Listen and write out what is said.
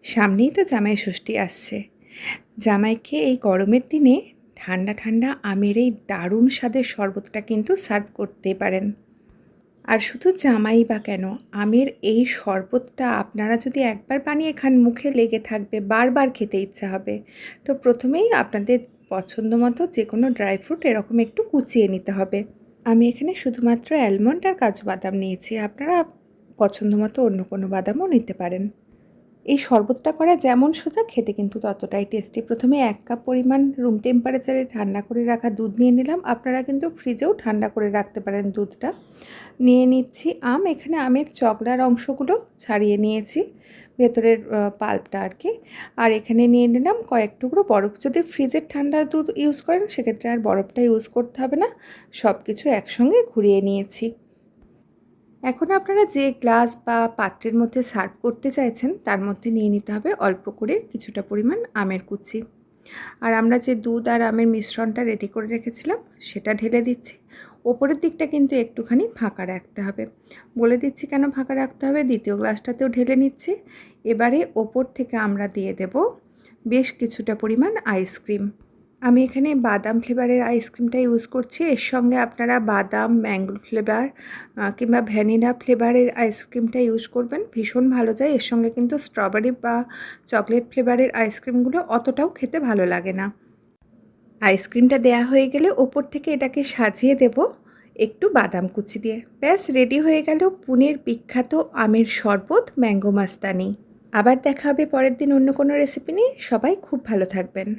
সামনেই তো জামাই ষষ্ঠী আসছে। জামাইকে এই গরমের দিনে ঠান্ডা ঠান্ডা আমের এই দারুণ স্বাদের শরবতটা কিন্তু সার্ভ করতেই পারেন। আর শুধু জামাই বা কেন, আমের এই শরবতটা আপনারা যদি একবার বানিয়ে খান মুখে লেগে থাকবে, বারবার খেতে ইচ্ছা হবে। তো প্রথমেই আপনাদের পছন্দ মতো যে কোনো ড্রাই ফ্রুট এরকম একটু কুচিয়ে নিতে হবে। আমি এখানে শুধুমাত্র অ্যালমন্ড আর কাজু বাদাম নিয়েছি, আপনারা পছন্দ মতো অন্য কোনো বাদামও নিতে পারেন। এই শরবতটা করা যেমন সোজা, খেতে কিন্তু ততটাই টেস্টি। প্রথমে ১ কাপ পরিমাণ রুম টেম্পারেচারে ঠান্ডা করে রাখা দুধ নিয়ে নিলাম। আপনারা কিন্তু ফ্রিজেও ঠান্ডা করে রাখতে পারেন দুধটা। নিয়ে নিচ্ছি আম, এখানে আমের চকলার অংশগুলো ছাড়িয়ে নিয়েছি, ভেতরের পাল্পটা আর কি। আর এখানে নিয়ে নিলাম কয়েক টুকরো বরফ। যদি ফ্রিজের ঠান্ডা দুধ ইউজ করেন সেক্ষেত্রে আর বরফটা ইউজ করতে হবে না। সব কিছু একসঙ্গে ঘুরিয়ে নিয়েছি। এখন আপনারা যে গ্লাস বা পাত্রের মধ্যে সার্ভ করতে চাইছেন তার মধ্যে নিয়ে নিতে হবে অল্প করে কিছুটা পরিমাণ আমের কুচি। আর আমরা যে দুধ আর আমের মিশ্রণটা রেডি করে রেখেছিলাম সেটা ঢেলে দিচ্ছি। ওপরের দিকটা কিন্তু একটুখানি ফাঁকা রাখতে হবে। বলে দিচ্ছি কেন ফাঁকা রাখতে হবে, দ্বিতীয় গ্লাসটাতেও ঢেলে নিচ্ছি। এবারে ওপর থেকে আমরা দিয়ে দেব বেশ কিছুটা পরিমাণ আইসক্রিম। আমি এখানে বাদাম ফ্লেভারের আইসক্রিমটা ইউজ করছি। এর সঙ্গে আপনারা বাদাম, ম্যাঙ্গো ফ্লেভার কিংবা ভ্যানিলা ফ্লেভারের আইসক্রিমটা ইউজ করবেন, ভীষণ ভালো যায়। এর সঙ্গে কিন্তু স্ট্রবেরি বা চকলেট ফ্লেভারের আইসক্রিমগুলো অতটাও খেতে ভালো লাগে না। আইসক্রিমটা দেয়া হয়ে গেলে ওপর থেকে এটাকে সাজিয়ে দেব একটু বাদাম কুচি দিয়ে। ব্যাস রেডি হয়ে গেল পুনের বিখ্যাত আমের শরবত ম্যাঙ্গো মাস্তানি। আবার দেখা হবে পরের দিন অন্য কোনো রেসিপি নিয়ে। সবাই খুব ভালো থাকবেন।